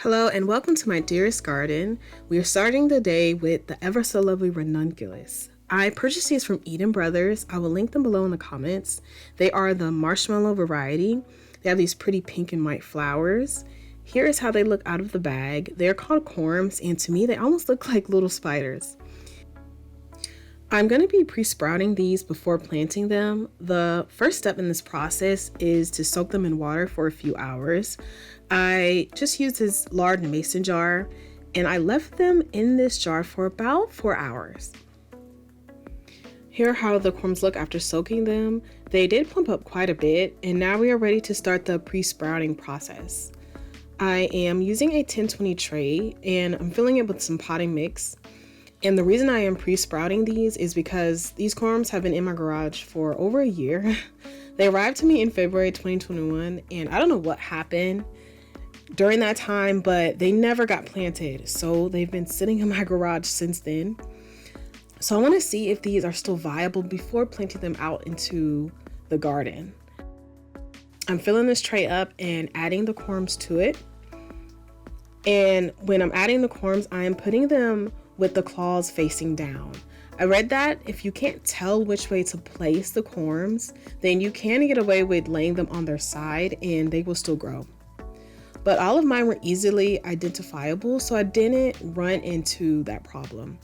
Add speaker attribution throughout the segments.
Speaker 1: Hello and welcome to my Dearest Garden. We are starting the day with the ever so lovely Ranunculus. I purchased these from Eden Brothers. I will link them below in the comments. They are the Marshmallow variety. They have these pretty pink and white flowers. Here is how they look out of the bag. They're called corms, and to me they almost look like little spiders. I'm going to be pre-sprouting these before planting them. The first step in this process is to soak them in water for a few hours. I just used this large mason jar and I left them in this jar for about 4 hours. Here are how the corms look after soaking them. They did plump up quite a bit, and now we are ready to start the pre-sprouting process. I am using a 10-20 tray and I'm filling it with some potting mix. And the reason I am pre-sprouting these is because these corms have been in my garage for over a year. They arrived to me in February 2021, and I don't know what happened during that time, but they never got planted. So they've been sitting in my garage since then. So I want to see if these are still viable before planting them out into the garden. I'm filling this tray up and adding the corms to it. And when I'm adding the corms, I am putting them with the claws facing down. I read that if you can't tell which way to place the corms, then you can get away with laying them on their side and they will still grow. But all of mine were easily identifiable, so I didn't run into that problem.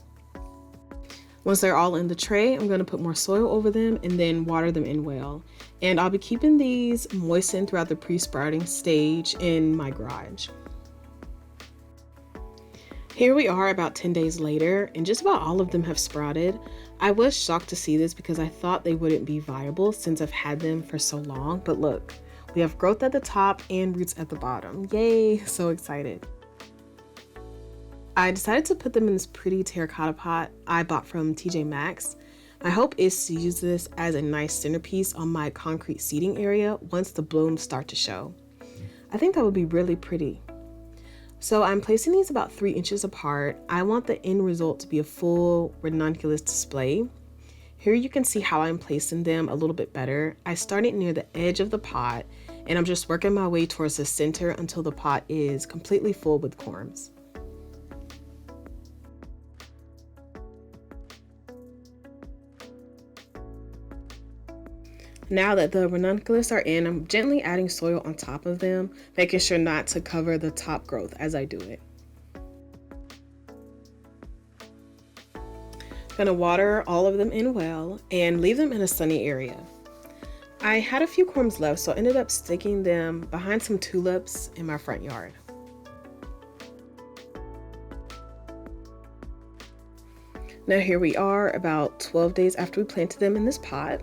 Speaker 1: Once they're all in the tray, I'm going to put more soil over them and then water them in well. And I'll be keeping these moistened throughout the pre-sprouting stage in my garage. Here we are about 10 days later, and just about all of them have sprouted. I was shocked to see this because I thought they wouldn't be viable since I've had them for so long, but look, we have growth at the top and roots at the bottom. Yay, so excited. I decided to put them in this pretty terracotta pot I bought from TJ Maxx. My hope is to use this as a nice centerpiece on my concrete seating area once the blooms start to show. I think that would be really pretty. So I'm placing these about 3 inches apart. I want the end result to be a full ranunculus display. Here you can see how I'm placing them a little bit better. I started near the edge of the pot and I'm just working my way towards the center until the pot is completely full with corms. Now that the ranunculus are in, I'm gently adding soil on top of them, making sure not to cover the top growth as I do it. Gonna water all of them in well and leave them in a sunny area. I had a few corms left, so I ended up sticking them behind some tulips in my front yard. Now here we are about 12 days after we planted them in this pot.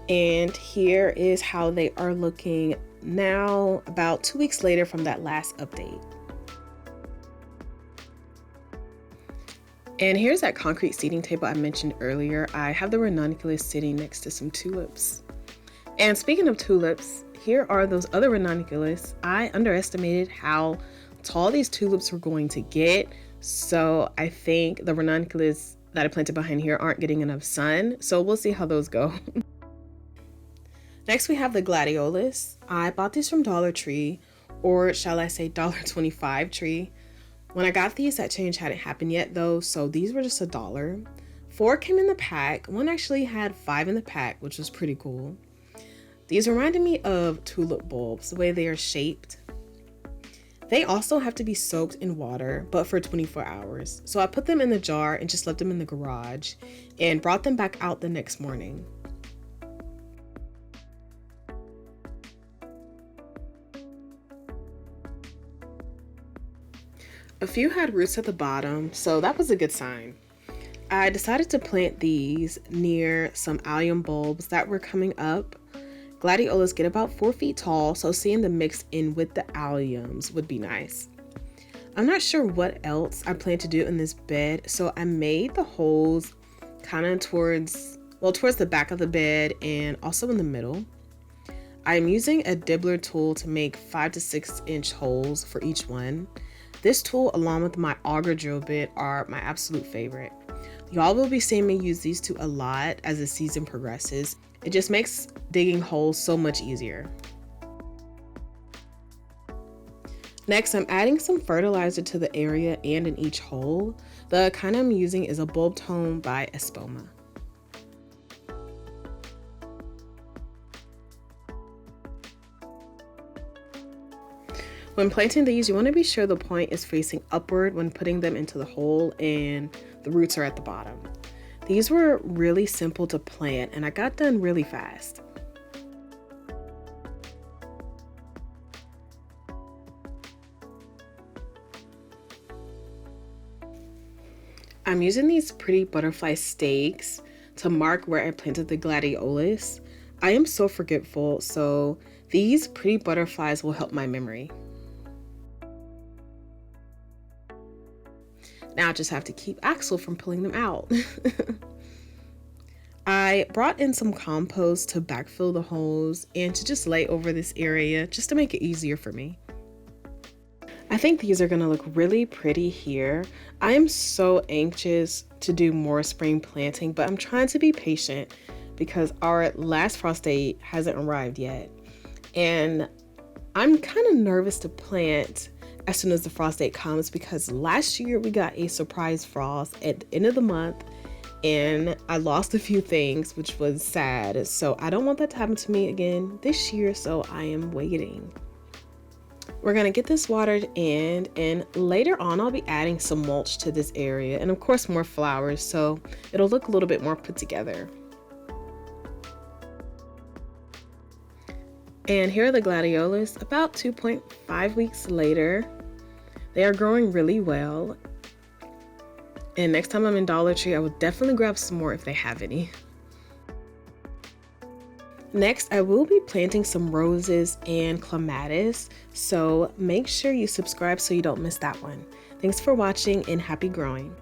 Speaker 1: And here is how they are looking now, about 2 weeks later from that last update. And here's that concrete seating table I mentioned earlier. I have the ranunculus sitting next to some tulips. And speaking of tulips, here are those other ranunculus. I underestimated how tall these tulips were going to get. So I think the ranunculus that I planted behind here aren't getting enough sun. So we'll see how those go. Next we have the Gladiolus. I bought these from Dollar Tree, or shall I say $1.25 tree. When I got these, that change hadn't happened yet though, so these were just $1. 4 came in the pack. One actually had 5 in the pack, which was pretty cool. These reminded me of tulip bulbs, the way they are shaped. They also have to be soaked in water, but for 24 hours. So I put them in the jar and just left them in the garage and brought them back out the next morning. A few had roots at the bottom, so that was a good sign. I decided to plant these near some allium bulbs that were coming up. Gladiolus get about 4 feet tall, so seeing them mixed in with the alliums would be nice. I'm not sure what else I plan to do in this bed, so I made the holes kind of towards the back of the bed and also in the middle. I'm using a Dibber Tool to make 5 to 6 inch holes for each one. This tool, along with my auger drill bit, are my absolute favorite. Y'all will be seeing me use these two a lot as the season progresses. It just makes digging holes so much easier. Next, I'm adding some fertilizer to the area and in each hole. The kind I'm using is a bulb tone by Espoma. When planting these, you want to be sure the point is facing upward when putting them into the hole and the roots are at the bottom. These were really simple to plant and I got done really fast. I'm using these pretty butterfly stakes to mark where I planted the Gladiolus. I am so forgetful, so these pretty butterflies will help my memory. Now I just have to keep Axel from pulling them out. I brought in some compost to backfill the holes and to just lay over this area just to make it easier for me. I think these are gonna look really pretty here. I am so anxious to do more spring planting, but I'm trying to be patient because our last frost date hasn't arrived yet. And I'm kind of nervous to plant as soon as the frost date comes because last year we got a surprise frost at the end of the month and I lost a few things, which was sad. So I don't want that to happen to me again this year, so I am waiting. We're gonna get this watered in and later on I'll be adding some mulch to this area and of course more flowers so it'll look a little bit more put together. And here are the Gladiolus about 2.5 weeks later. They are growing really well. And next time I'm in Dollar Tree, I will definitely grab some more if they have any. Next, I will be planting some roses and clematis, so make sure you subscribe so you don't miss that one. Thanks for watching and happy growing.